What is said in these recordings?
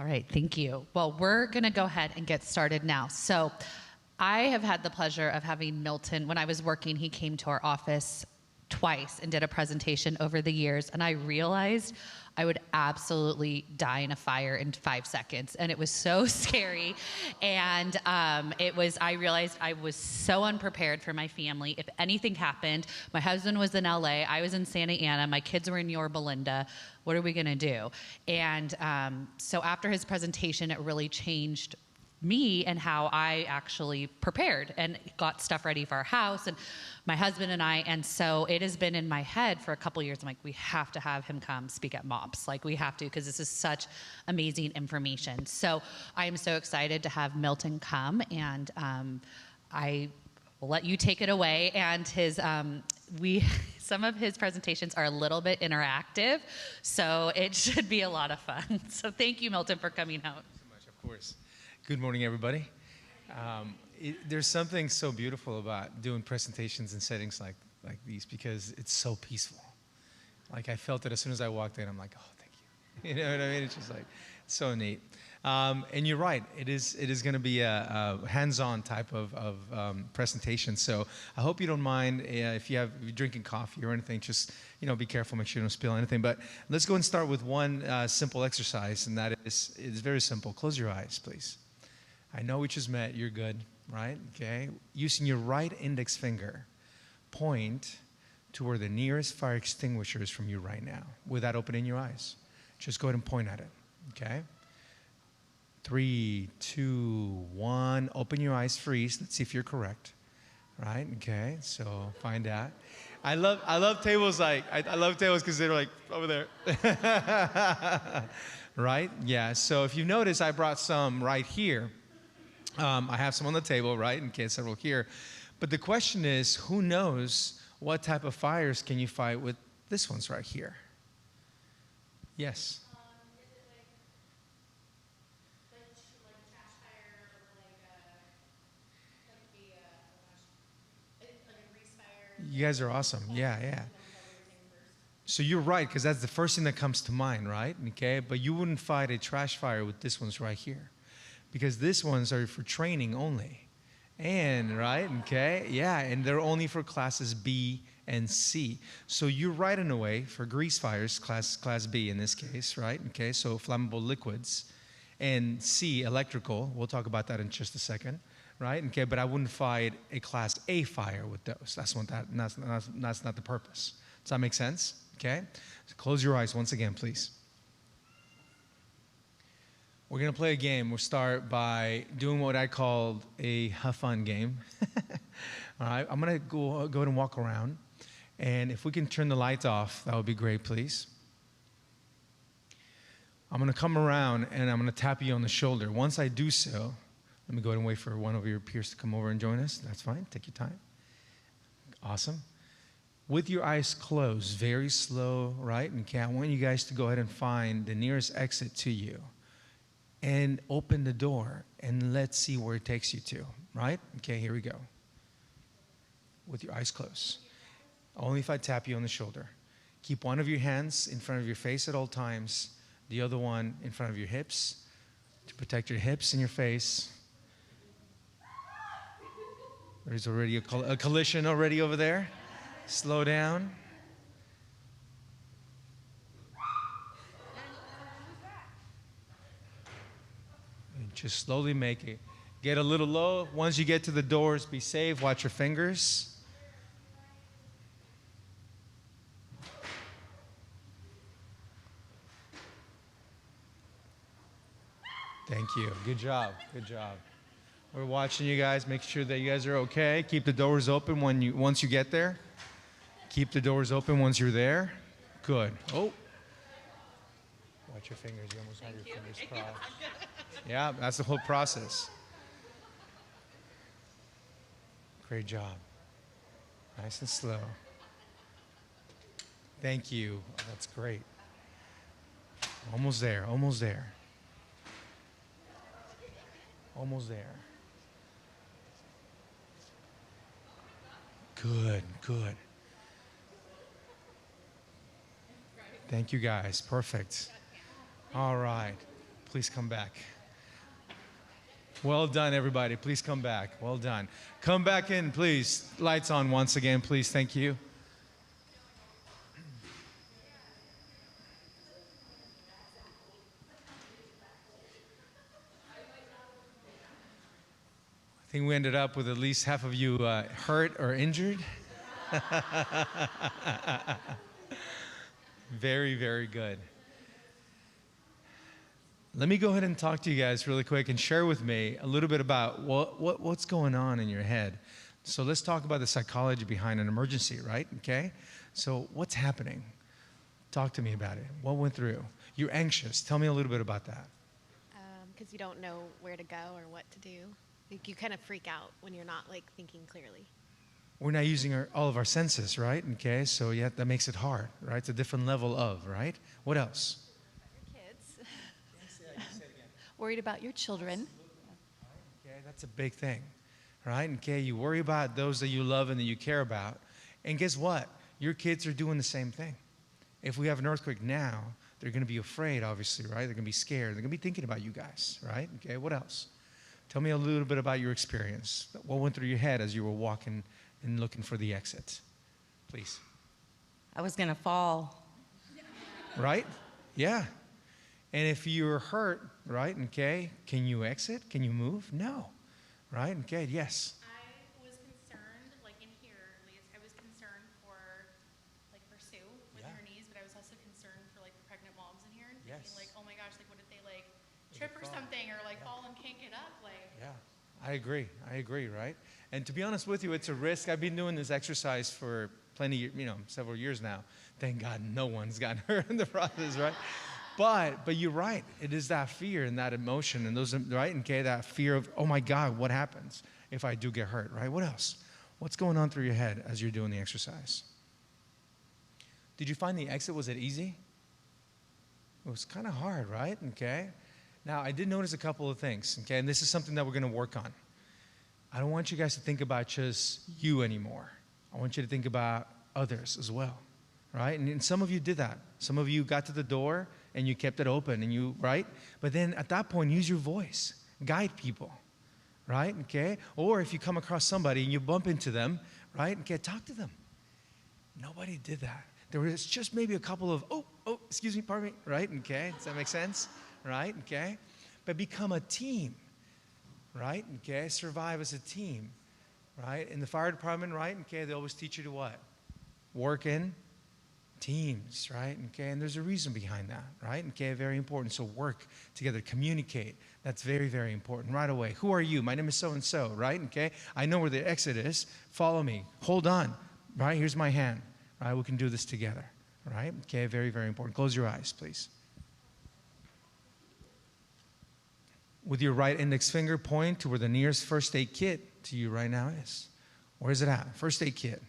All right, thank you. Well, we're going to go ahead and get started now. So I have had the pleasure of having Milton. When I was working, he came to our office twice and did a presentation over the years, and I realized I would absolutely die in a fire in 5 seconds, and it was so scary. And I realized I was so unprepared for my family. If anything happened, my husband was in LA, I was in Santa Ana, my kids were in Yorba Linda. What are we going to do? And so after his presentation, it really changed me and how I actually prepared and got stuff ready for our house and my husband and I. And so it has been in my head for a couple of years. I'm like, we have to have him come speak at MOPS. Like, we have to, because this is such amazing information. So I am so excited to have Milton come, and I will let you take it away. And some of his presentations are a little bit interactive, so it should be a lot of fun. So thank you, Milton, for coming out. Thank you so much, of course. Good morning, everybody. There's something so beautiful about doing presentations in settings like these, because it's so peaceful. Like, I felt it as soon as I walked in. I'm like, oh, thank you. You know what I mean? It's just like, it's so neat. And you're right. It is going to be a hands-on type of presentation. So I hope you don't mind if you're drinking coffee or anything. Just be careful. Make sure you don't spill anything. But let's go and start with one simple exercise, and that is, it's very simple. Close your eyes, please. I know we just met. You're good, right? Okay. Using your right index finger, point to where the nearest fire extinguisher is from you right now, without opening your eyes. Just go ahead and point at it. Okay. 3, 2, 1. Open your eyes, freeze. Let's see if you're correct. Right? Okay. So find out. I love tables I love tables because they're like over there. Right? Yeah. So if you notice, I brought some right here. I have some on the table, right? In case several here. But the question is, who knows what type of fires can you fight with this one's right here? Yes. You guys are awesome. Yeah. So you're right, because that's the first thing that comes to mind, right? Okay, but you wouldn't fight a trash fire with this one's right here, because these ones are for training only. And, right, okay, yeah, and they're only for classes B and C. So you're right in a way for grease fires, class B in this case, right? Okay, so flammable liquids. And C, electrical. We'll talk about that in just a second. Right? Okay, but I wouldn't fight a Class A fire with those. That's not the purpose. Does that make sense? Okay? So close your eyes once again, please. We're going to play a game. We'll start by doing what I called a have fun game. All right? I'm going to go ahead and walk around. And if we can turn the lights off, that would be great, please. I'm going to come around and I'm going to tap you on the shoulder. Once I do so, let me go ahead and wait for one of your peers to come over and join us. That's fine. Take your time. Awesome. With your eyes closed, very slow, right? Okay, I want you guys to go ahead and find the nearest exit to you and open the door, and let's see where it takes you to, right? Okay, here we go. With your eyes closed. Only if I tap you on the shoulder. Keep one of your hands in front of your face at all times, the other one in front of your hips to protect your hips and your face. There's already a collision already over there. Slow down. And just slowly make it. Get a little low. Once you get to the doors, be safe. Watch your fingers. Thank you. Good job. Good job. We're watching you guys. Make sure that you guys are okay. Keep the doors open once you get there. Keep the doors open once you're there. Good. Oh. Watch your fingers. You almost have your fingers crossed. Yeah, that's the whole process. Great job. Nice and slow. Thank you. Oh, that's great. Almost there. Almost there. Almost there. Good, good. Thank you guys. Perfect. All right. Please come back. Well done, everybody. Please come back. Well done. Come back in, please. Lights on once again, please. Thank you. I think we ended up with at least half of you hurt or injured. Very, very good. Let me go ahead and talk to you guys really quick and share with me a little bit about what's going on in your head. So let's talk about the psychology behind an emergency, right? Okay? So what's happening? Talk to me about it. What went through? You're anxious. Tell me a little bit about that. Because you don't know where to go or what to do. Like, you kind of freak out when you're not like thinking clearly. We're not using all of our senses, right? Okay, so yeah, that makes it hard, right? It's a different level of, right? What else? Worried about your children. Okay, that's a big thing, right? Okay, you worry about those that you love and that you care about. And guess what? Your kids are doing the same thing. If we have an earthquake now, they're going to be afraid, obviously, right? They're going to be scared. They're going to be thinking about you guys, right? Okay, what else? Tell me a little bit about your experience. What went through your head as you were walking and looking for the exit? Please. I was going to fall. Right? Yeah. And if you're hurt, right, okay, can you exit? Can you move? No. Right? Okay, yes. I was concerned, like in here at least, I was concerned for Sue with her knees, but I was also concerned for the pregnant moms in here and thinking oh my gosh, what if they trip or something or fall and can't get up? Yeah, I agree, right? And to be honest with you, it's a risk. I've been doing this exercise for several years now. Thank God no one's gotten hurt in the process, right? But you're right. It is that fear and that emotion and those, right? Okay, that fear of, oh my God, what happens if I do get hurt, right? What else? What's going on through your head as you're doing the exercise? Did you find the exit, was it easy? It was kind of hard, right? Okay. Now, I did notice a couple of things, okay? And this is something that we're going to work on. I don't want you guys to think about just you anymore. I want you to think about others as well, right? And some of you did that. Some of you got to the door and you kept it open and you, right? But then at that point, use your voice. Guide people, right? Okay? Or if you come across somebody and you bump into them, right? Okay, talk to them. Nobody did that. There was just maybe a couple of, excuse me, pardon me, right? Okay, does that make sense? Right? Okay? But become a team, right? Okay? Survive as a team, right? In the fire department, right? Okay, they always teach you to what? Work in teams, right? Okay, and there's a reason behind that, right? Okay, very important. So work together, communicate. That's very, very important right away. Who are you? My name is so-and-so, right? Okay, I know where the exit is. Follow me. Hold on, right? Here's my hand, right? We can do this together, right? Okay, very, very important. Close your eyes, please. With your right index finger, point to where the nearest first aid kit to you right now is. Where is it at? First aid kit.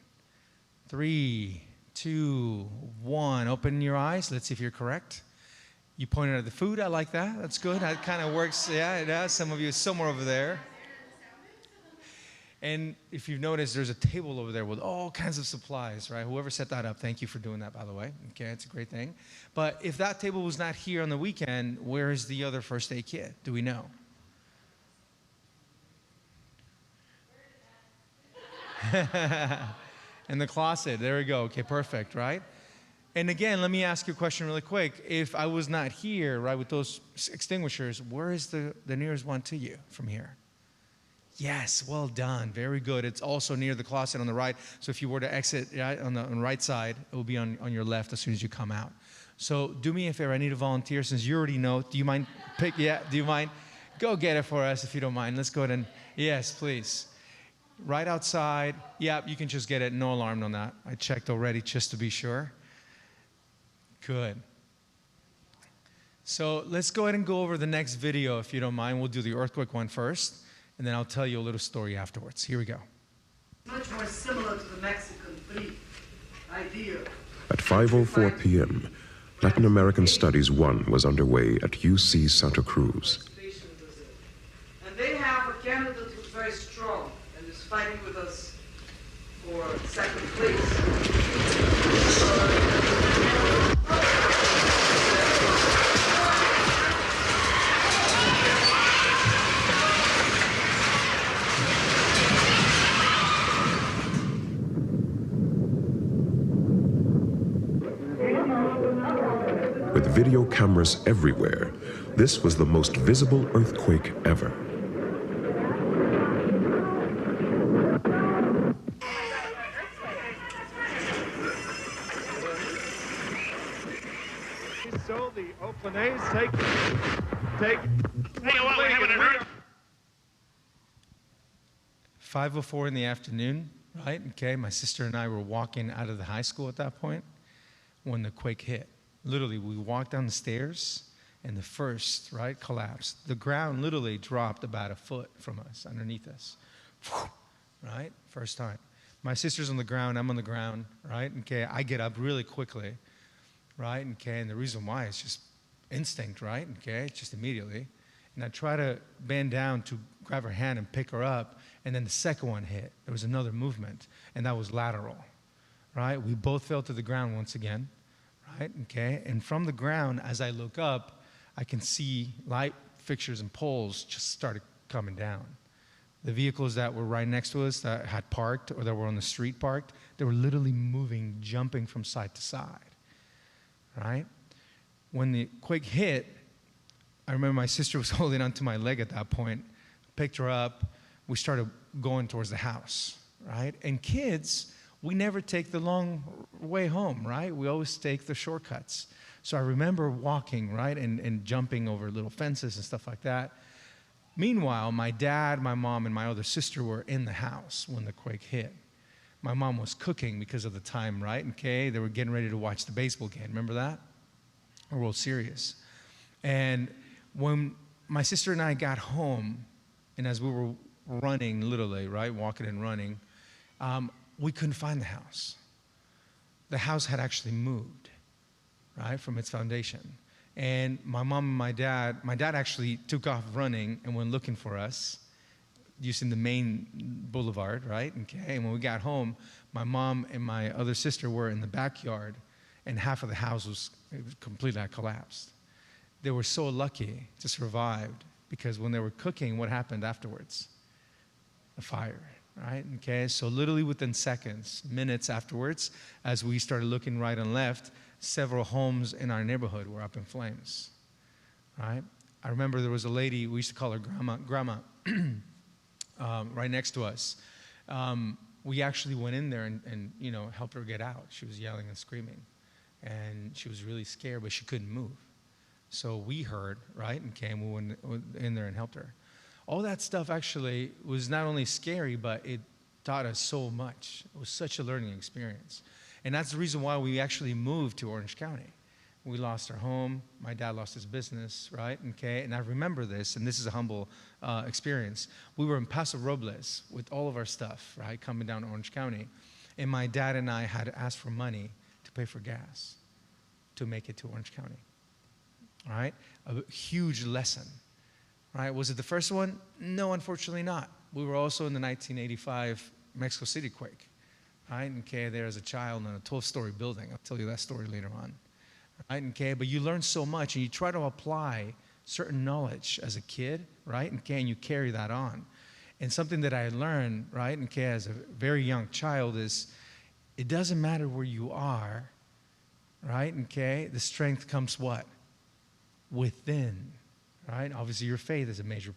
3, 2, 1. Open your eyes. Let's see if you're correct. You pointed at the food. I like that. That's good. That kind of works. Yeah, it does. Some of you, somewhere over there. And if you've noticed, there's a table over there with all kinds of supplies, right? Whoever set that up, thank you for doing that, by the way. Okay, it's a great thing. But if that table was not here on the weekend, where is the other first aid kit? Do we know? In the closet. There we go. Okay, perfect, right? And again, let me ask you a question really quick. If I was not here, right, with those extinguishers, where is the nearest one to you from here? Yes, well done. Very good. It's also near the closet on the right. So if you were to exit right, on the right side, it will be on your left as soon as you come out. So do me a favor. I need a volunteer since you already know. Do you mind? Do you mind? Go get it for us if you don't mind. Let's go ahead and, yes, please. Right outside. Yeah, you can just get it. No alarm on that. I checked already just to be sure. Good. So let's go ahead and go over the next video if you don't mind. We'll do the earthquake one first. And then I'll tell you a little story afterwards. Here we go. Much more similar to the Mexican fleet idea. At 5:04 p.m., Latin American Studies 1 was underway at UC Santa Cruz. And they have a candidate who's very strong and is fighting with us for second place. video cameras everywhere, this was the most visible earthquake ever. So the Oakland A's take. Hey, what, we're having an earthquake. 5:04 in the afternoon, right? Okay, my sister and I were walking out of the high school at that point when the quake hit. Literally, we walked down the stairs and the first, right, collapsed. The ground literally dropped about a foot from us, underneath us. Right? First time. My sister's on the ground, I'm on the ground, right? Okay, I get up really quickly, right? Okay, and the reason why is just instinct, right? Okay, just immediately. And I try to bend down to grab her hand and pick her up, and then the second one hit. There was another movement, and that was lateral, right? We both fell to the ground once again, right? Okay, and from the ground, as I look up, I can see light fixtures and poles just started coming down. The vehicles that were right next to us that had parked or that were on the street parked, they were literally moving, jumping from side to side, right? When the quake hit, I remember my sister was holding onto my leg at that point, picked her up, we started going towards the house, right? And kids, we never take the long way home, right? We always take the shortcuts. So I remember walking, right, and jumping over little fences and stuff like that. Meanwhile, my dad, my mom, and my other sister were in the house when the quake hit. My mom was cooking because of the time, right? Okay, they were getting ready to watch the baseball game. Remember that? Or World Series. And when my sister and I got home, and as we were running, literally, right, walking and running, we couldn't find the house. The house had actually moved, right, from its foundation. And my mom and my dad actually took off running and went looking for us using the main boulevard, right? Okay, and when we got home, my mom and my other sister were in the backyard, and half of the house was completely collapsed. They were so lucky to survive because when they were cooking, what happened afterwards? A fire, right? Okay, so literally within seconds, minutes afterwards, as we started looking right and left, several homes in our neighborhood were up in flames, right? I remember there was a lady, we used to call her Grandma, right next to us. We actually went in there and you know, helped her get out. She was yelling and screaming, and she was really scared, but she couldn't move. So we heard, right, and came, we went in there and helped her. All that stuff actually was not only scary, but it taught us so much. It was such a learning experience. And that's the reason why we actually moved to Orange County. We lost our home. My dad lost his business, right? Okay, and I remember this, and this is a humble experience. We were in Paso Robles with all of our stuff, right, coming down to Orange County. And my dad and I had asked for money to pay for gas to make it to Orange County, all right? A huge lesson, right? Was it the first one? No, unfortunately not. We were also in the 1985 Mexico City quake. Right, okay, there as a child in a 12-story building. I'll tell you that story later on. Right, okay, but you learn so much and you try to apply certain knowledge as a kid, right, okay, and you carry that on. And something that I learned, right, okay, as a very young child is it doesn't matter where you are, right, okay, the strength comes what? Within, right? Obviously your faith is a major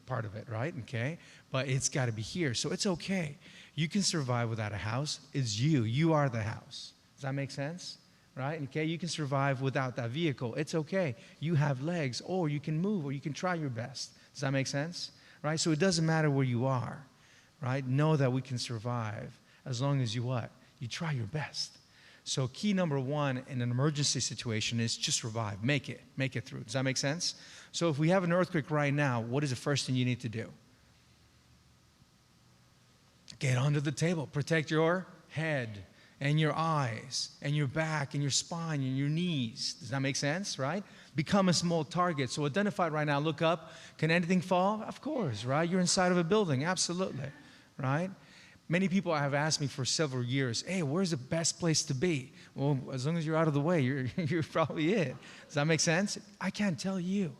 part of it, right, okay, but it's got to be here, so it's okay. You can survive without a house. It's you. You are the house. Does that make sense? Right? Okay, you can survive without that vehicle. It's okay. You have legs, or you can move, or you can try your best. Does that make sense? Right? So it doesn't matter where you are. Right? Know that we can survive as long as you what? You try your best. So key number one in an emergency situation is just survive. Make it. Make it through. Does that make sense? So if we have an earthquake right now, what is the first thing you need to do? Get under the table. Protect your head and your eyes and your back and your spine and your knees. Does that make sense, right? Become a small target. So identify it right now. Look up. Can anything fall? Of course, right? You're inside of a building. Absolutely, right? Many people have asked me for several years, hey, where's the best place to be? Well, as long as you're out of the way, you're probably it. Does that make sense? I can't tell you.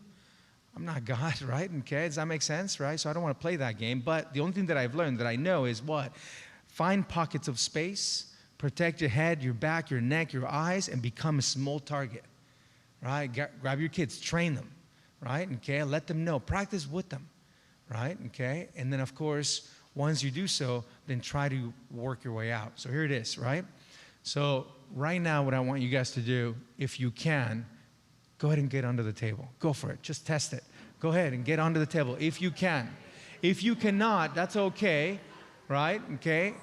I'm not God, right? Okay, does that make sense, right? So I don't want to play that game. But the only thing that I've learned that I know is what? Find pockets of space, protect your head, your back, your neck, your eyes, and become a small target. right? Grab your kids, train them, right? Okay, let them know, practice with them, right? Okay, and then of course, once you do so, then try to work your way out. So here it is, right? So right now, what I want you guys to do, if you can, go ahead and get under the table. Go for it. Just test it. Go ahead and get under the table if you can. If you cannot, that's okay, right? Okay.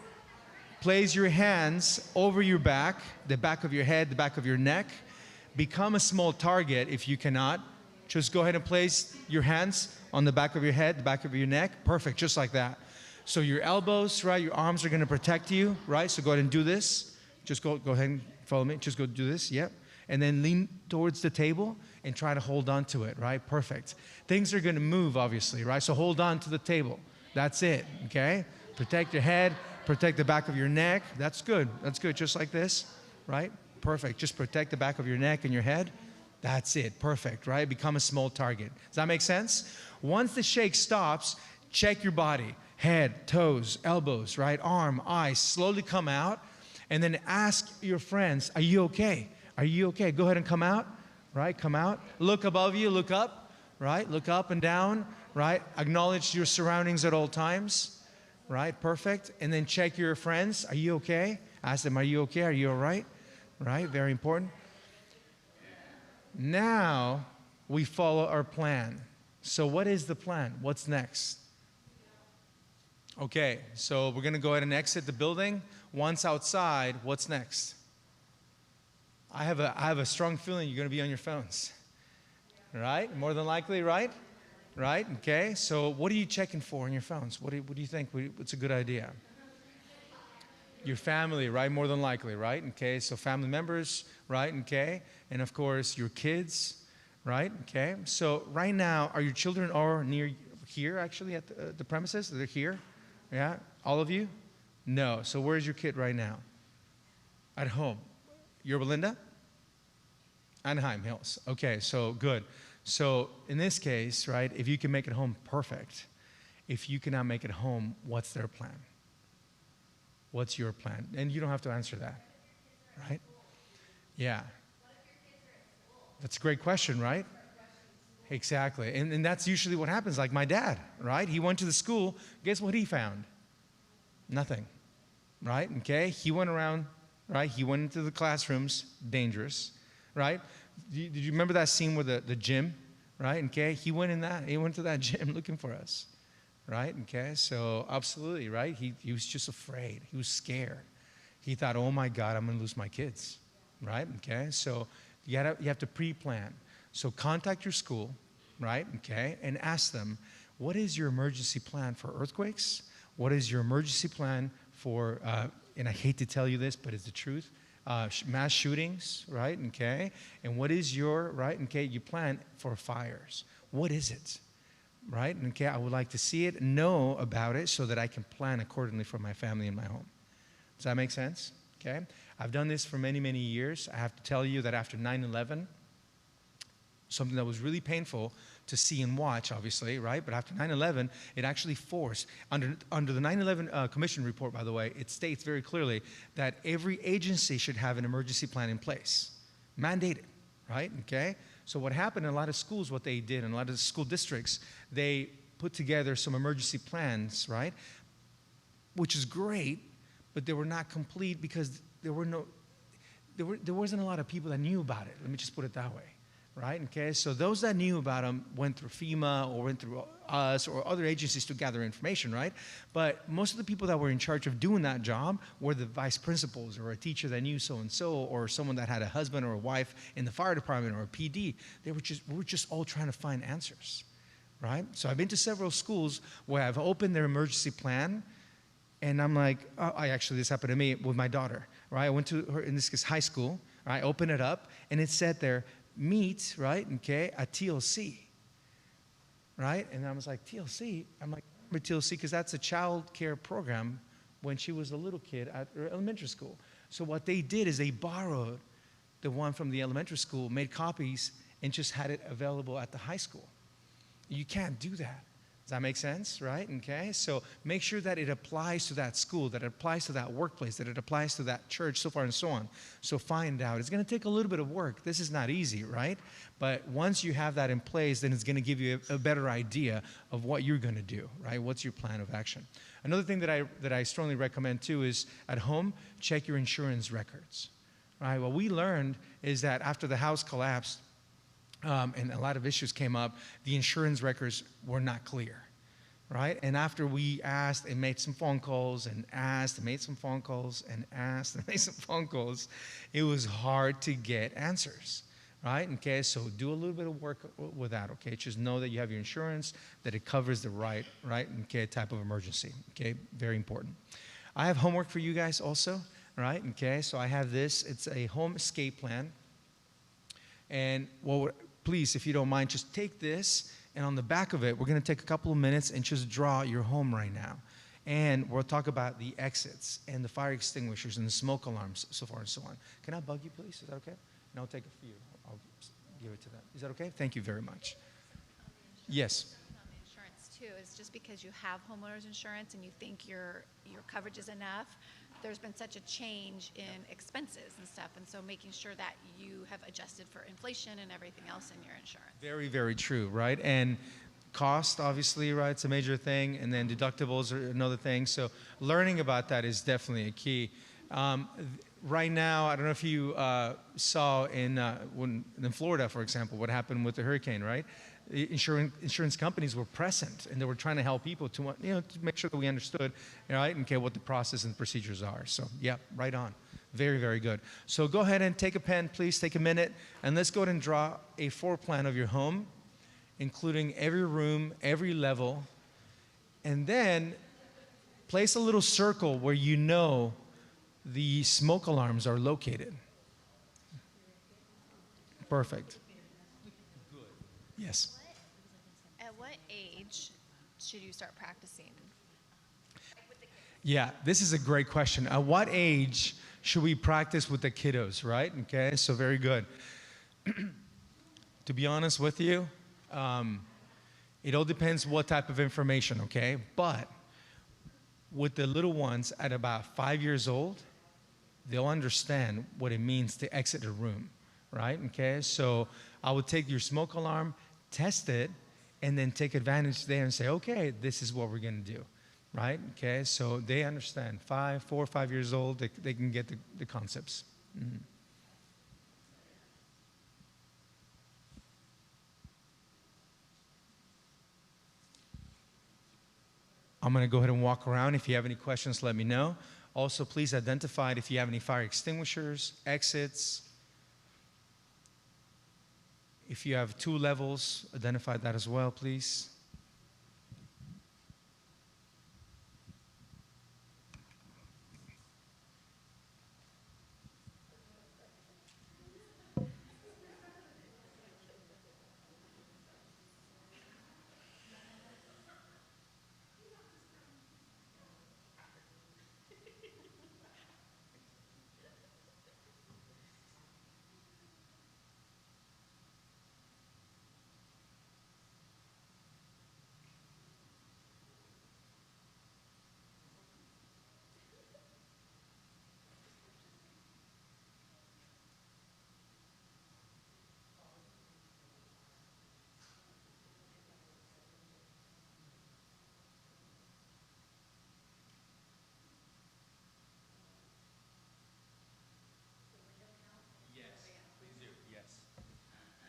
Place your hands over your back, the back of your head, the back of your neck. Become a small target if you cannot. Just go ahead and place your hands on the back of your head, the back of your neck. Perfect, just like that. So your elbows, right, your arms are going to protect you, right? So go ahead and do this. Just go ahead and follow me. Just go do this, yep. And then lean towards the table and try to hold on to it, right? Perfect. Things are going to move, obviously, right? So hold on to the table. That's it, okay? Protect your head, protect the back of your neck. That's good. That's good, just like this, right? Perfect. Just protect the back of your neck and your head. That's it. Perfect, right? Become a small target. Does that make sense? Once the shake stops, check your body. Head, toes, elbows, right? Arm, eyes, slowly come out. And then ask your friends, are you okay? Are you okay? Go ahead and come out, right? Come out. Look above you, look up, right? Look up and down, right? Acknowledge your surroundings at all times, right? Perfect. And then check your friends. Are you okay? Ask them, are you okay? Are you all right? Right? Very important. Now we follow our plan. So what is the plan? What's next? Okay, so we're going to go ahead and exit the building. Once outside, what's next? I have a strong feeling you're going to be on your phones, right? More than likely, right? Right? Okay. So what are you checking for on your phones? What do you think? What's a good idea? Your family, right? More than likely, right? Okay. So family members, right? Okay. And of course your kids, right? Okay. So right now, are your children all near here? Actually, at the premises? They're here. Yeah. All of you? No. So where's your kid right now? At home. You're Belinda? Anaheim Hills. Okay, so good. So in this case, right, if you can make it home, perfect. If you cannot make it home, what's their plan? What's your plan? And you don't have to answer that, right? Yeah. That's a great question, right? Exactly. And that's usually what happens. Like my dad, right? He went to the school. Guess what he found? Nothing, right? Okay, he went around. Right? He went into the classrooms, dangerous, right? Did you remember that scene with the gym, right? Okay, he went to that gym looking for us, right? Okay, so absolutely, right? He was just afraid. He was scared. He thought, oh my God, I'm going to lose my kids, right? Okay, so you have to pre-plan. So contact your school, right? Okay, and ask them, what is your emergency plan for earthquakes? What is your emergency plan for and I hate to tell you this, but it's the truth, mass shootings, right, okay? And what is your, right, okay, you plan for fires. What is it, right? Okay, I would like to see it, know about it, so that I can plan accordingly for my family and my home. Does that make sense? Okay? I've done this for many, many years. I have to tell you that after 9/11, something that was really painful to see and watch, obviously, right? But after 9/11, it actually forced, under the 9/11 Commission report, by the way, it states very clearly that every agency should have an emergency plan in place, mandated, right? Okay? So what happened in a lot of schools, what they did, in a lot of school districts, they put together some emergency plans, right? Which is great, but they were not complete because there wasn't a lot of people that knew about it. Let me just put it that way. Right? Okay, so those that knew about them went through FEMA or went through us or other agencies to gather information, right? But most of the people that were in charge of doing that job were the vice principals or a teacher that knew so-and-so or someone that had a husband or a wife in the fire department or a PD. We were just all trying to find answers, right? So I've been to several schools where I've opened their emergency plan and I'm like, this happened to me with my daughter, right? I went to her, in this case, high school, right? I opened it up and it said there, meet, right, okay, at TLC, right? And I was like, TLC? I'm like, TLC, because that's a child care program when she was a little kid at her elementary school. So what they did is they borrowed the one from the elementary school, made copies, and just had it available at the high school. You can't do that. Does that make sense, right? Okay, so make sure that it applies to that school, that it applies to that workplace, that it applies to that church, so far and so on. So find out. It's going to take a little bit of work. This is not easy, right? But once you have that in place, then it's going to give you a better idea of what you're going to do, right? What's your plan of action? Another thing that I strongly recommend too is at home, check your insurance records, right? What we learned is that after the house collapsed, and a lot of issues came up, the insurance records were not clear, right? And after we asked and made some phone calls and asked and made some phone calls and asked and made some phone calls, it was hard to get answers, right? Okay, so do a little bit of work with that, okay? Just know that you have your insurance, that it covers the right, okay, type of emergency, okay? Very important. I have homework for you guys also, right? Okay, so I have this. It's a home escape plan. And please, if you don't mind, just take this, and on the back of it, we're going to take a couple of minutes and just draw your home right now. And we'll talk about the exits and the fire extinguishers and the smoke alarms, so far and so on. Can I bug you, please? Is that okay? And I'll take a few. I'll give it to them. Is that okay? Thank you very much. Yes. On the insurance too, is just because you have homeowners insurance and you think your coverage is enough, there's been such a change in expenses and stuff, and so making sure that you have adjusted for inflation and everything else in your insurance. Very, very true, right? And cost, obviously, right? It's a major thing, and then deductibles are another thing. So learning about that is definitely a key. Right now, I don't know if you saw in Florida, for example, what happened with the hurricane, right? Insurance companies were present, and they were trying to help people to make sure that we understood, right, and okay, what the process and procedures are. So, yeah, right on. Very, very good. So go ahead and take a pen, please. Take a minute, and let's go ahead and draw a floor plan of your home, including every room, every level, and then place a little circle where you know the smoke alarms are located. Perfect. Good. Yes. At what age should you start practicing? Yeah, this is a great question. At what age should we practice with the kiddos, right? Okay, so very good. To be honest with you, it all depends what type of information, okay? But with the little ones at about 5 years old, they'll understand what it means to exit a room, right? Okay, so I would take your smoke alarm, test it, and then take advantage there and say, okay, this is what we're going to do, right? Okay, so they understand. 4 or 5 years old, they can get the concepts. Mm-hmm. I'm going to go ahead and walk around. If you have any questions, let me know. Also, please identify if you have any fire extinguishers, exits. If you have 2 levels, identify that as well, please.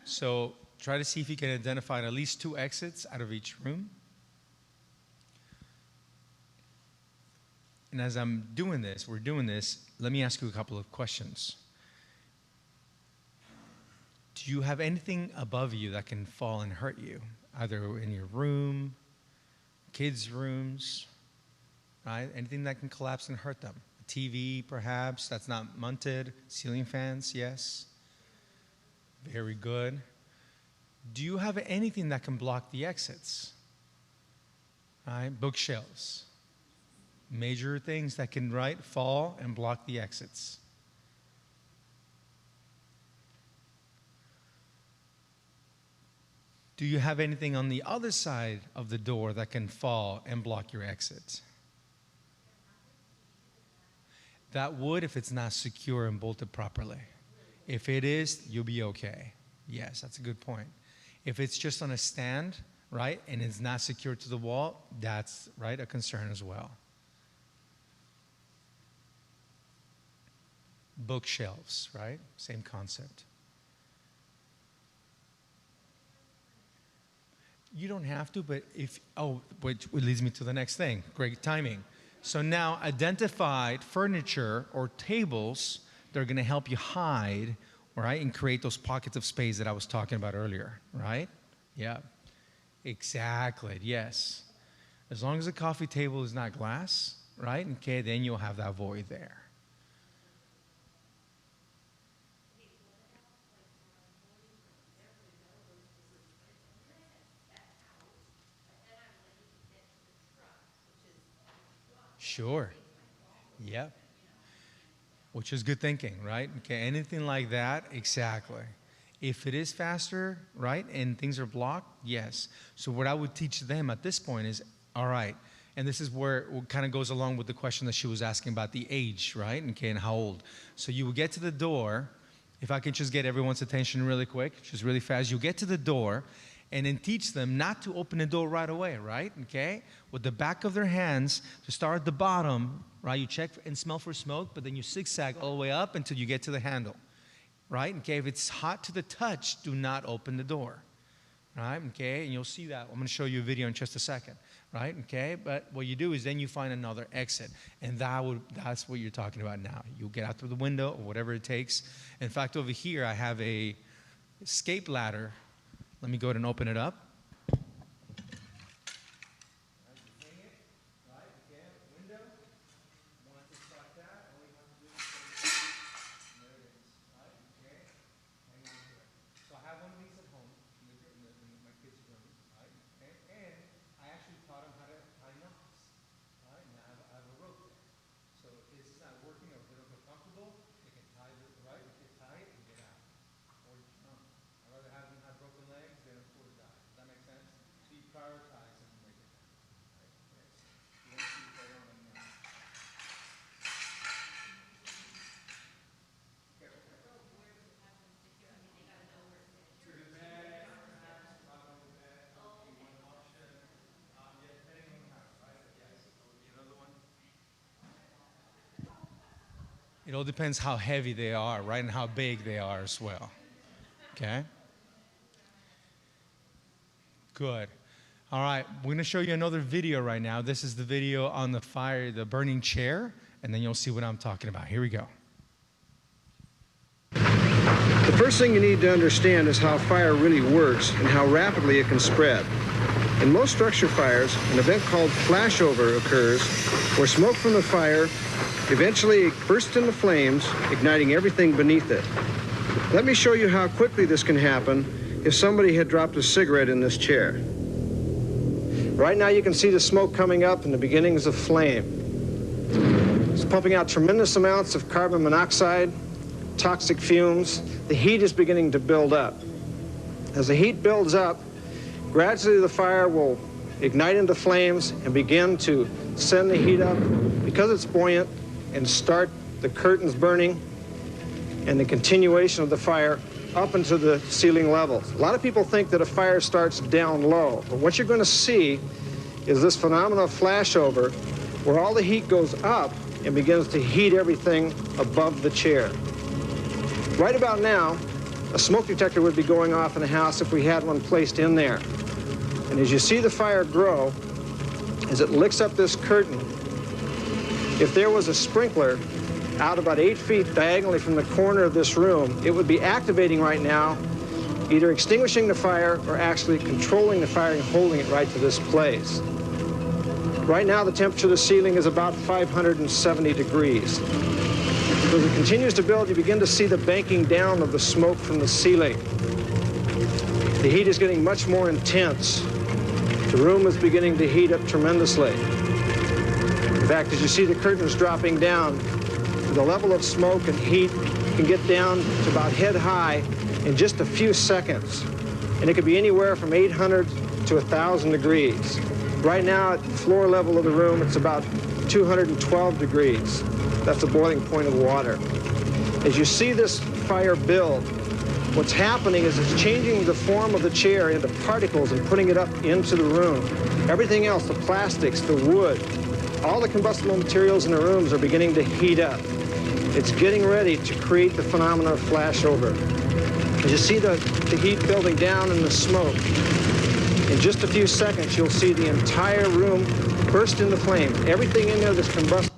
So try to see if you can identify at least 2 exits out of each room. And as we're doing this, let me ask you a couple of questions. Do you have anything above you that can fall and hurt you, either in your room, kids' rooms, right? Anything that can collapse and hurt them? A TV, perhaps, that's not mounted, ceiling fans, yes. Very good. Do you have anything that can block the exits? Right? Bookshelves. Major things that can, right, fall and block the exits. Do you have anything on the other side of the door that can fall and block your exit? That would if it's not secure and bolted properly. If it is, you'll be okay. Yes, that's a good point. If it's just on a stand, right, and it's not secured to the wall, that's, right, a concern as well. Bookshelves, right? Same concept. You don't have to, but if, which leads me to the next thing. Great timing. So now identified furniture or tables that are going to help you hide, right, and create those pockets of space that I was talking about earlier, right? Yeah, exactly, yes. As long as the coffee table is not glass, right, okay, then you'll have that void there. Sure. Yep. Which is good thinking, right? Okay, anything like that, exactly. If it is faster, right, and things are blocked, yes. So what I would teach them at this point is, all right, and this is where it kind of goes along with the question that she was asking about the age, right, okay, and how old. So you will get to the door. If I can just get everyone's attention really quick, just really fast, you get to the door, and then teach them not to open the door right away, right? Okay? With the back of their hands, to start at the bottom, right? You check and smell for smoke, but then you zigzag all the way up until you get to the handle, right? Okay? If it's hot to the touch, do not open the door, right? Okay? And you'll see that. I'm going to show you a video in just a second, right? Okay? But what you do is then you find another exit, and that's what you're talking about now. You'll get out through the window or whatever it takes. In fact, over here, I have a escape ladder. Let me go ahead and open it up. So I have one of these at home in my kids' room, right? And I actually taught them how to tie knots, right? And I have a rope there. So if this is not working or if they don't feel comfortable, they can tie it, right? They can tie it and get out. Or you can. I'd rather have them have broken legs than a poor die. Does that make sense? So you prioritize and make it happen. Right? Yes. You want to see if they don't know. It all depends how heavy they are, right, and how big they are as well. Okay? Good. All right, we're going to show you another video right now. This is the video on the fire, the burning chair, and then you'll see what I'm talking about. Here we go. The first thing you need to understand is how fire really works and how rapidly it can spread. In most structure fires, an event called flashover occurs where smoke from the fire eventually bursts into flames, igniting everything beneath it. Let me show you how quickly this can happen if somebody had dropped a cigarette in this chair. Right now you can see the smoke coming up and the beginnings of flame. It's pumping out tremendous amounts of carbon monoxide, toxic fumes. The heat is beginning to build up. As the heat builds up, gradually the fire will ignite into flames and begin to send the heat up because it's buoyant and start the curtains burning and the continuation of the fire up into the ceiling levels. A lot of people think that a fire starts down low, but what you're going to see is this phenomenon of flashover where all the heat goes up and begins to heat everything above the chair. Right about now, a smoke detector would be going off in the house if we had one placed in there. And as you see the fire grow, as it licks up this curtain, if there was a sprinkler out about 8 feet diagonally from the corner of this room, it would be activating right now, either extinguishing the fire or actually controlling the fire and holding it right to this place. Right now, the temperature of the ceiling is about 570 degrees. So as it continues to build, you begin to see the banking down of the smoke from the ceiling. The heat is getting much more intense. The room is beginning to heat up tremendously. In fact, as you see the curtains dropping down, the level of smoke and heat can get down to about head high in just a few seconds. and it could be anywhere from 800 to 1,000 degrees. Right now, at the floor level of the room, it's about 212 degrees. That's the boiling point of water. As you see this fire build, what's happening is it's changing the form of the chair into particles and putting it up into the room. Everything else, the plastics, the wood, all the combustible materials in the rooms are beginning to heat up. It's getting ready to create the phenomenon of flashover. As you see the heat building down and the smoke, in just a few seconds, you'll see the entire room burst into flame. Everything in there that's combustible.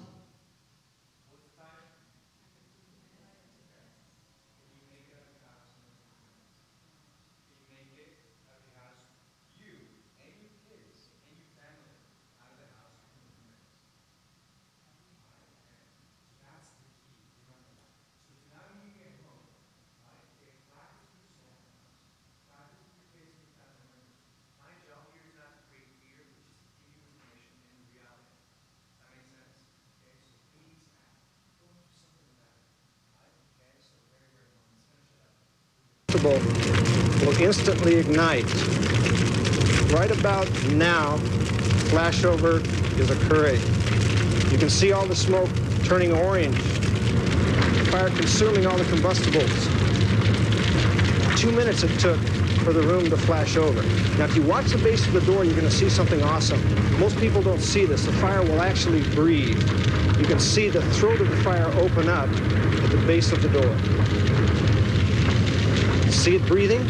Will instantly ignite. Right about now, flashover is occurring. You can see all the smoke turning orange, fire consuming all the combustibles. 2 minutes it took for the room to flash over. Now, if you watch the base of the door, you're going to see something awesome. Most people don't see this. The fire will actually breathe. You can see the throat of the fire open up at the base of the door. See it breathing?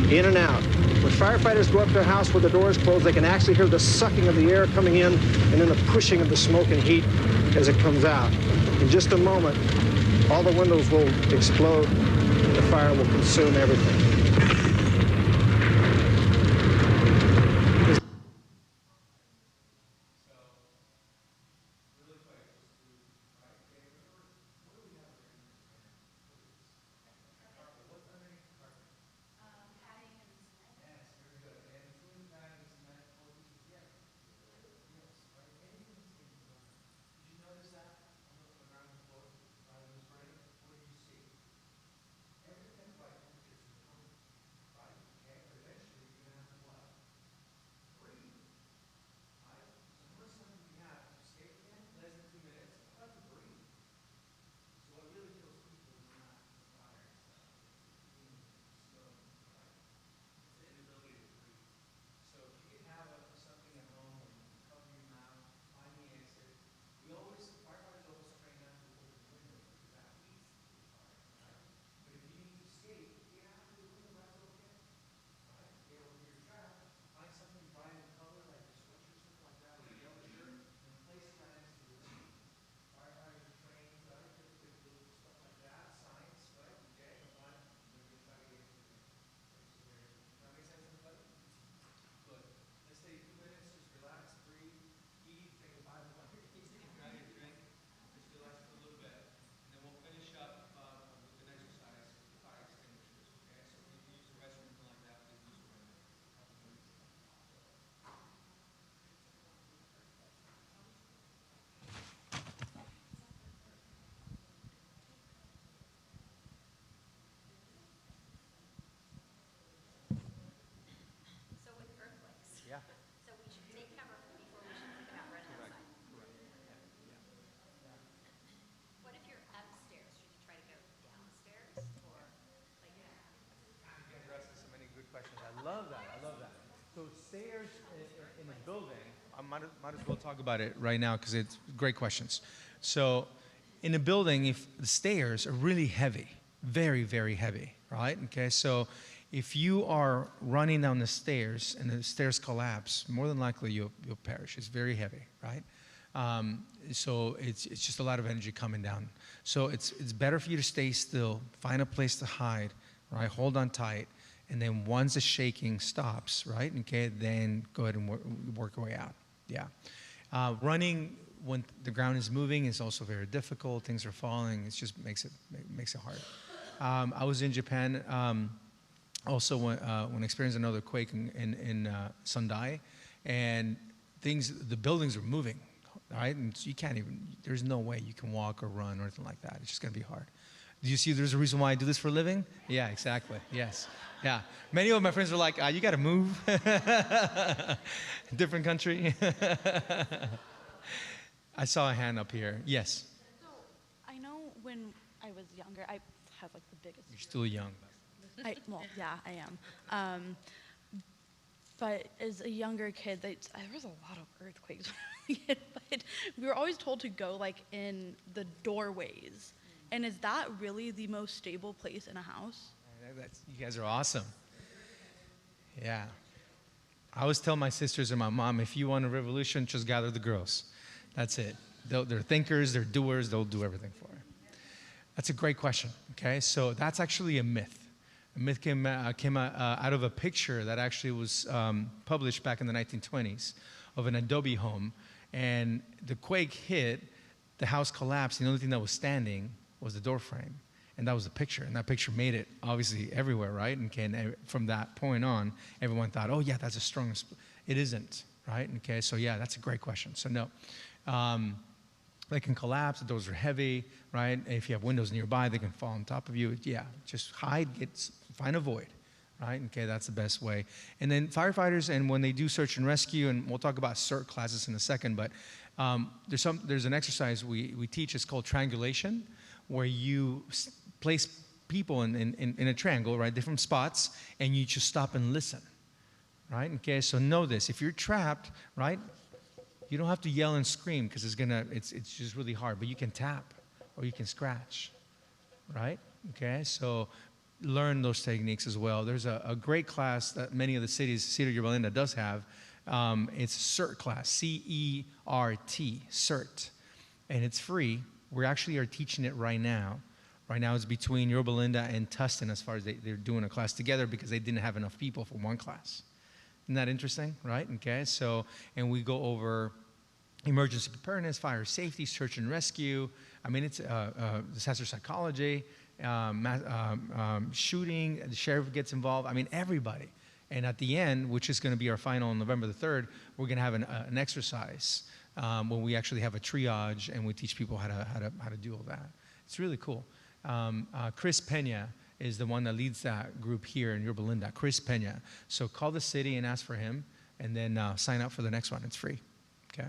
In and out. When firefighters go up to a house where the door is closed, they can actually hear the sucking of the air coming in and then the pushing of the smoke and heat as it comes out. In just a moment, all the windows will explode and the fire will consume everything. I love that. I love that. So stairs in a building, I might as well talk about it right now because it's great questions. So in a building, if the stairs are really heavy, very, very heavy, right? Okay, so if you are running down the stairs and the stairs collapse, more than likely you'll perish. It's very heavy, right? So it's just a lot of energy coming down. So it's better for you to stay still, find a place to hide, right? Hold on tight. And then once the shaking stops, right, okay, then go ahead and work your way out. Yeah. Running when the ground is moving is also very difficult. Things are falling. It just makes it hard. I was in Japan also when I experienced another quake in Sendai, and the buildings are moving, right? And so you can't even, there's no way you can walk or run or anything like that. It's just going to be hard. Do you see there's a reason why I do this for a living? Yeah, exactly. Yes. Yeah. Many of my friends are like, you got to move. Different country. I saw a hand up here. Yes. So I know when I was younger, I have like the biggest. You're still young. Well, yeah, I am. But as a younger kid, there was a lot of earthquakes. But we were always told to go like in the doorways. And is that really the most stable place in a house? You guys are awesome. Yeah. I always tell my sisters and my mom, if you want a revolution, just gather the girls. That's it. They're thinkers, they're doers, they'll do everything for it. That's a great question, okay? So that's actually a myth. A myth came out of a picture that actually was published back in the 1920s of an adobe home. And the quake hit, the house collapsed, and the only thing that was standing was the door frame. And that was the picture. And that picture made it obviously everywhere, right? And from that point on, everyone thought, oh yeah, that's the strongest. It isn't, right? Okay, so yeah, that's a great question. So no. They can collapse, the doors are heavy, right? If you have windows nearby, they can fall on top of you. Yeah, just hide, find a void, right? Okay, that's the best way. And then firefighters, and when they do search and rescue, and we'll talk about CERT classes in a second, but there's an exercise we teach, it's called triangulation, where you place people in a triangle, right, different spots, and you just stop and listen, right? Okay, so know this, if you're trapped, right, you don't have to yell and scream because it's just really hard, but you can tap or you can scratch, right? Okay, so learn those techniques as well. There's a great class that many of the cities, Cedar Yorba Linda does have. It's CERT class, C-E-R-T, CERT, and it's free. We actually are teaching it right now. Right now it's between Yorba Linda and Tustin as far as they're doing a class together because they didn't have enough people for one class. Isn't that interesting, right? Okay, so, and we go over emergency preparedness, fire safety, search and rescue. I mean, it's disaster psychology, shooting, the sheriff gets involved. I mean, everybody. And at the end, which is going to be our final on November the 3rd, we're going to have an exercise when we actually have a triage and we teach people how to do all that. It's really cool. Chris Pena is the one that leads that group here in Yorba Linda, Chris Pena. So call the city and ask for him, and then sign up for the next one. It's free. Okay?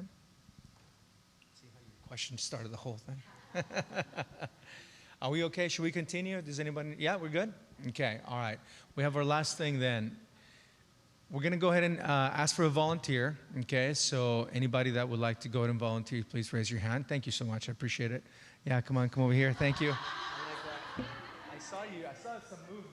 See how your question started the whole thing. Are we okay? Should we continue? Does anybody? Yeah, we're good? Okay, all right. We have our last thing then. We're going to go ahead and ask for a volunteer. Okay, so anybody that would like to go ahead and volunteer, please raise your hand. Thank you so much. I appreciate it. Yeah, come over here. Thank you. I saw some movement.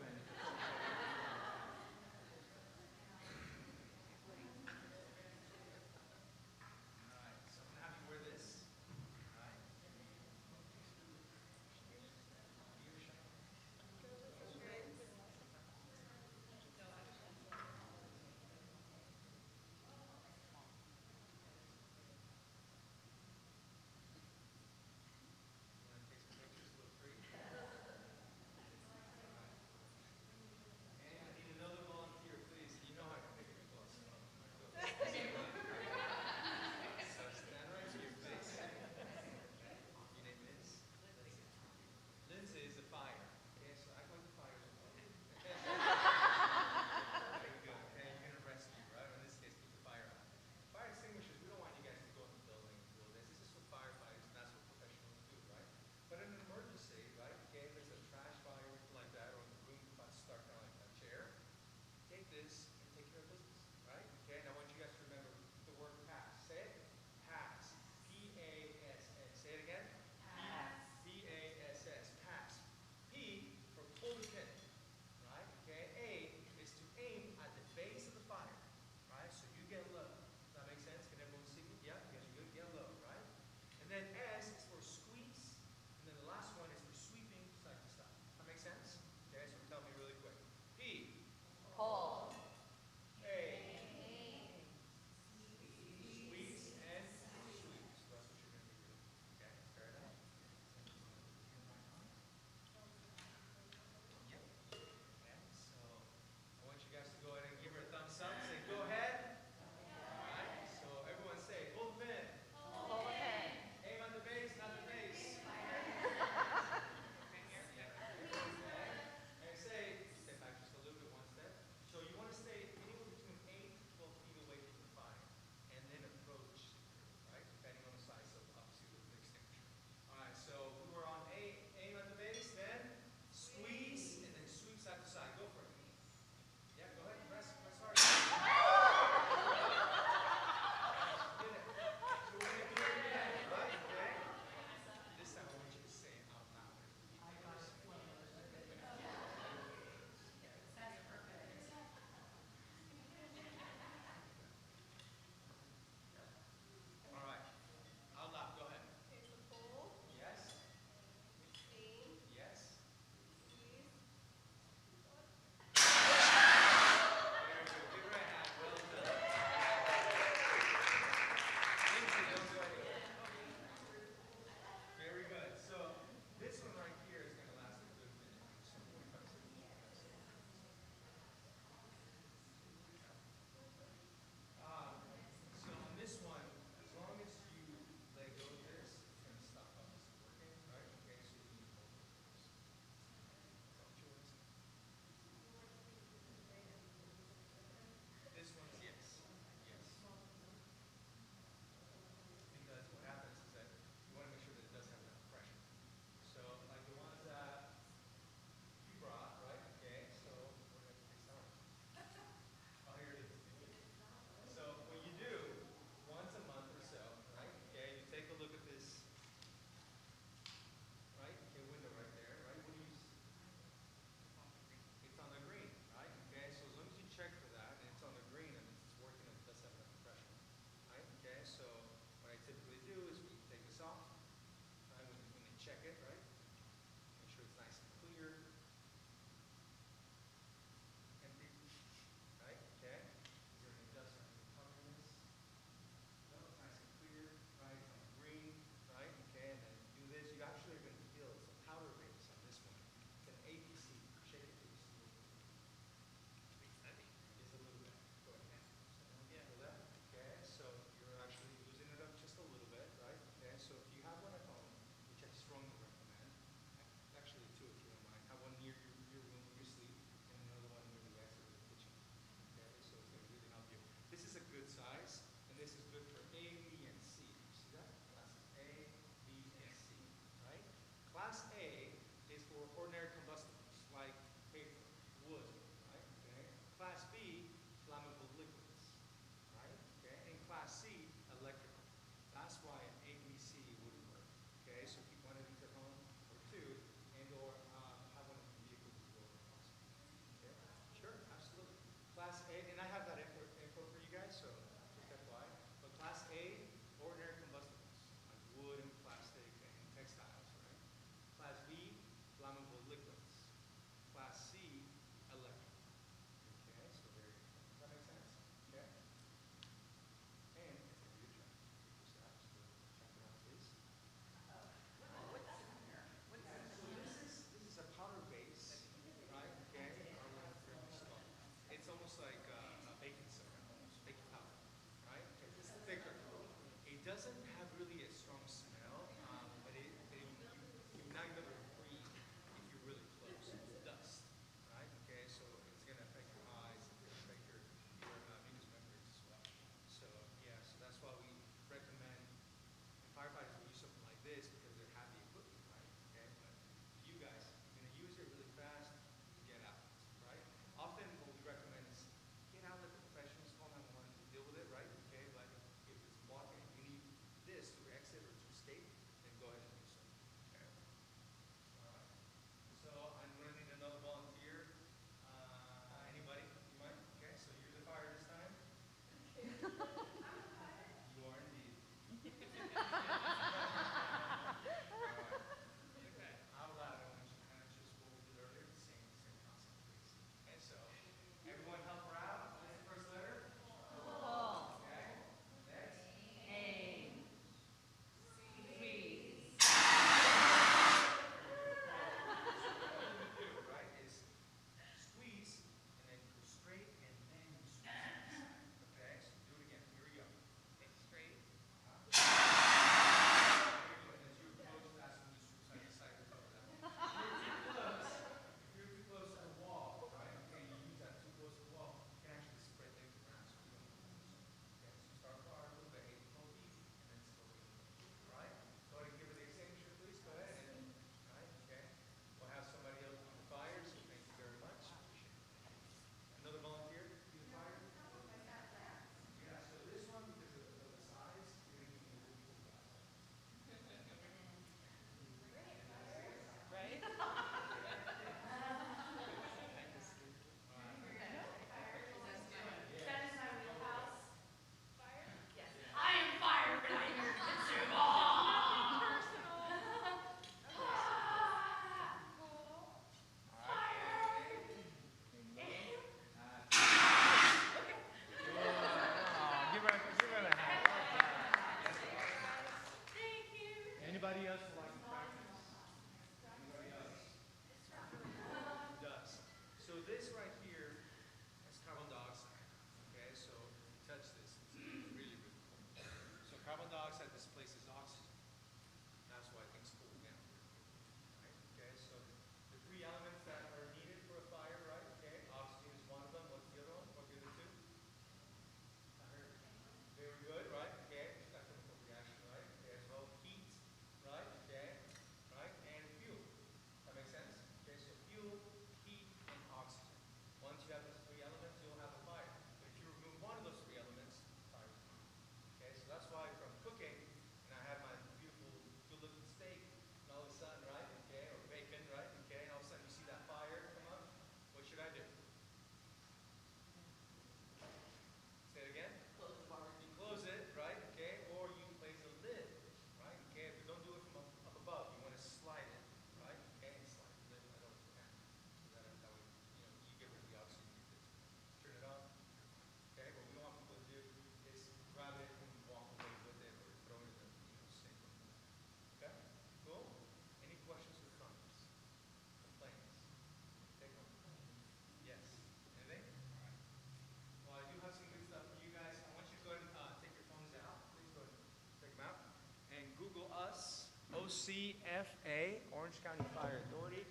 OCFA, Orange County Fire Authority.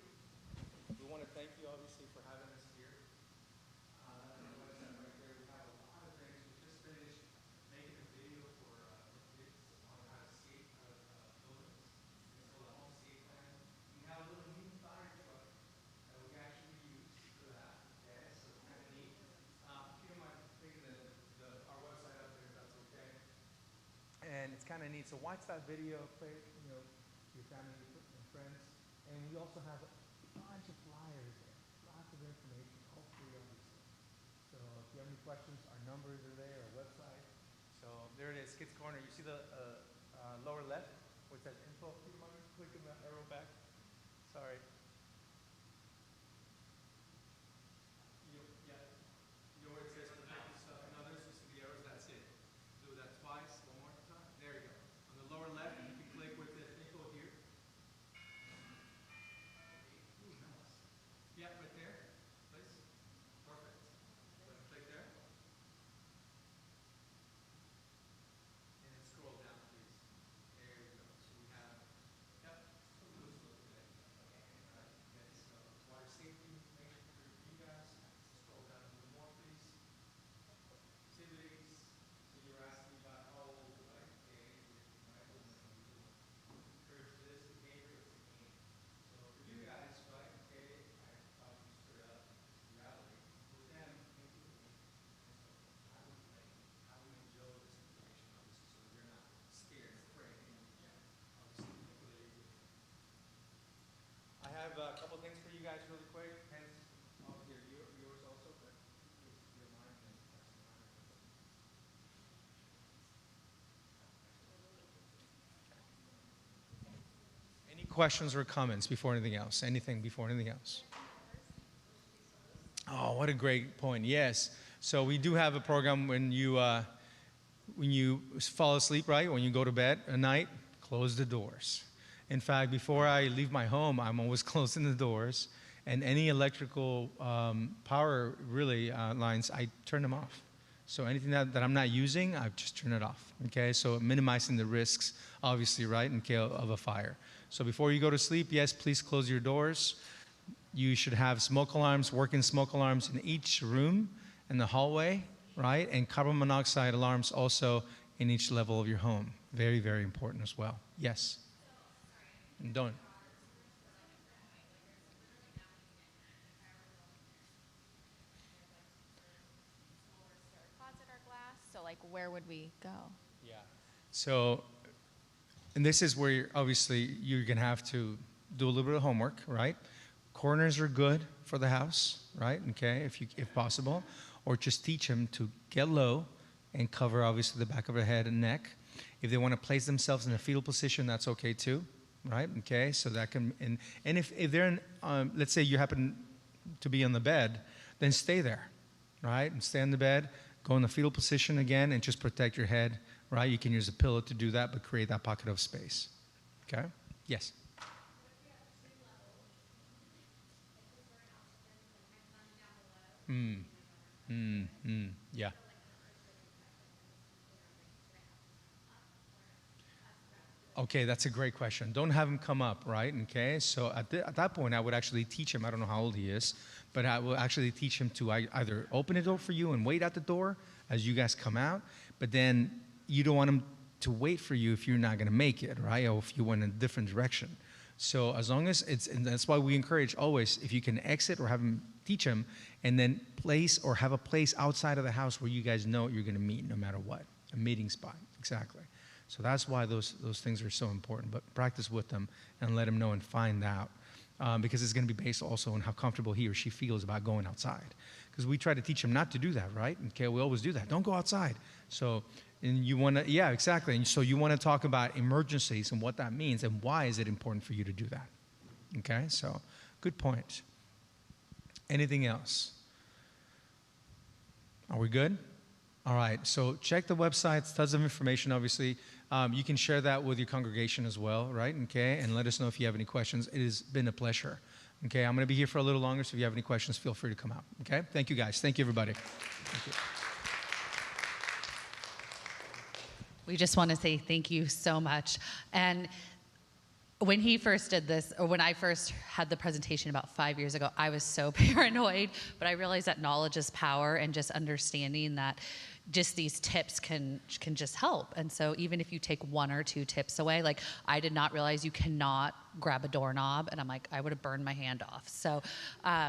We want to thank you, obviously, for having us here. Right there, we have a lot of things. We just finished making a video for kids on how to escape out of buildings. It's called a home escape plan. We have a little mini fire truck that we actually use for that. Okay, so it's kind of neat. If you don't mind taking our website up there, if that's okay. And it's kind of neat. So watch that video, play it, your family and friends. And we also have a bunch of flyers there, lots of information, all free, obviously. So if you have any questions, our numbers are there, our website. So there it is, Kids Corner. You see the lower left where it says info? Do you mind clicking that arrow back? Sorry. You know where it says protective stuff and others? You see the arrows? That's it. Do that twice. One more time. There you go. On the lower left, you can click where it says info here. Ooh, nice. Yeah, right there. Please. Perfect. Click there. And then scroll down, please. There you go. So we have, yep, look today. All right. Okay, so water safety information for you guys. Scroll down a little more, please. Activities. So you were asking about how old, right? Okay, right? Encourage this behavior, it's a game. So for you guys, right? Okay, I thought you stood up reality. With them, think of me. How we play, how we enjoy this information, obviously, so you're not scared, afraid, and obviously, hopefully you're good. I have a couple things for you guys really quick. Hence, here, yours also, but if you don't mind, then that's fine. Any questions or comments before anything else? Anything before anything else? Oh, what a great point. Yes. So we do have a program when you fall asleep, right? When you go to bed at night, close the doors. In fact, before I leave my home, I'm always closing the doors. And any electrical power really lines, I turn them off. So anything that I'm not using, I just turn it off. Okay, so minimizing the risks, obviously, right, in case of a fire. So before you go to sleep, yes, please close your doors. You should have smoke alarms, working smoke alarms in each room in the hallway, right? And carbon monoxide alarms also in each level of your home. Very, very important as well. Yes. And don't. Closet or glass. So like, where would we go? Yeah. So, and this is where obviously you're going to have to do a little bit of homework, right? Corners are good for the house, right? Okay, if possible. Or just teach them to get low and cover obviously the back of their head and neck. If they want to place themselves in a fetal position, that's okay too, right? Okay, so that can, and if they're in, let's say you happen to be on the bed, then stay there, right? And stay on the bed, go in the fetal position again, and just protect your head, right? You can use a pillow to do that, but create that pocket of space. Okay? Yes? Yeah. Okay, that's a great question. Don't have him come up, right? Okay, so at that point, I would actually teach him, I don't know how old he is, but I will actually teach him to either open the door for you and wait at the door as you guys come out, but then you don't want him to wait for you if you're not going to make it, right? Or if you went in a different direction. So as long as it's, and that's why we encourage always, if you can exit or have him teach him, and then place or have a place outside of the house where you guys know you're going to meet no matter what, a meeting spot, exactly. So that's why those things are so important. But practice with them and let them know and find out, because it's going to be based also on how comfortable he or she feels about going outside. Because we try to teach them not to do that, right? Okay, we always do that. Don't go outside. So, and you want to, yeah, exactly. And so you want to talk about emergencies and what that means and why is it important for you to do that. Okay, so good point. Anything else? Are we good? All right, so check the website, tons of information, obviously. You can share that with your congregation as well, right? Okay, and let us know if you have any questions. It has been a pleasure. Okay, I'm going to be here for a little longer, so if you have any questions, feel free to come out. Okay, thank you guys. Thank you, everybody. Thank you. We just want to say thank you so much. And when he first did this, or when I first had the presentation about 5 years ago, I was so paranoid, but I realized that knowledge is power, and just understanding that just these tips can just help. And so even if you take 1 or 2 tips away, like I did not realize you cannot grab a doorknob, and I'm like, I would have burned my hand off. So,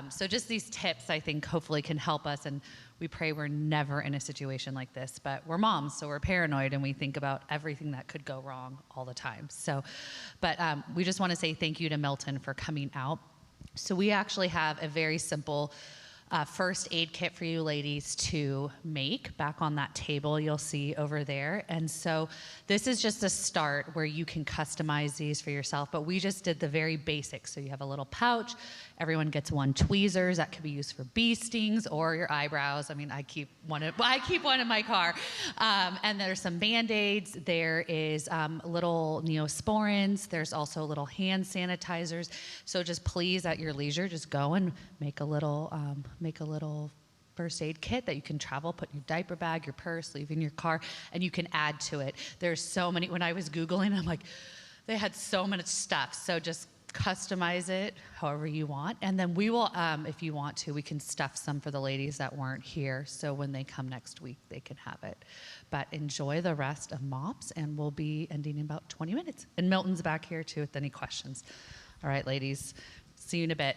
so just these tips, I think, hopefully can help us. And we pray we're never in a situation like this, but we're moms, so we're paranoid, and we think about everything that could go wrong all the time. So, but we just want to say thank you to Milton for coming out. So we actually have a very simple first aid kit for you ladies to make. Back on that table you'll see over there. And so this is just a start where you can customize these for yourself, but we just did the very basics. So you have a little pouch, everyone gets 1 tweezers that could be used for bee stings or your eyebrows. I mean, I keep one in my car. And there's some Band-Aids, there is little Neosporins, there's also little hand sanitizers. So just please at your leisure, just go and make a little first aid kit that you can travel, put in your diaper bag, your purse, leave in your car, and you can add to it. There's so many, when I was Googling, I'm like, they had so much stuff. So just customize it however you want. And then we will, if you want to, we can stuff some for the ladies that weren't here. So when they come next week, they can have it. But enjoy the rest of MOPS, and we'll be ending in about 20 minutes. And Milton's back here too with any questions. All right, ladies, see you in a bit.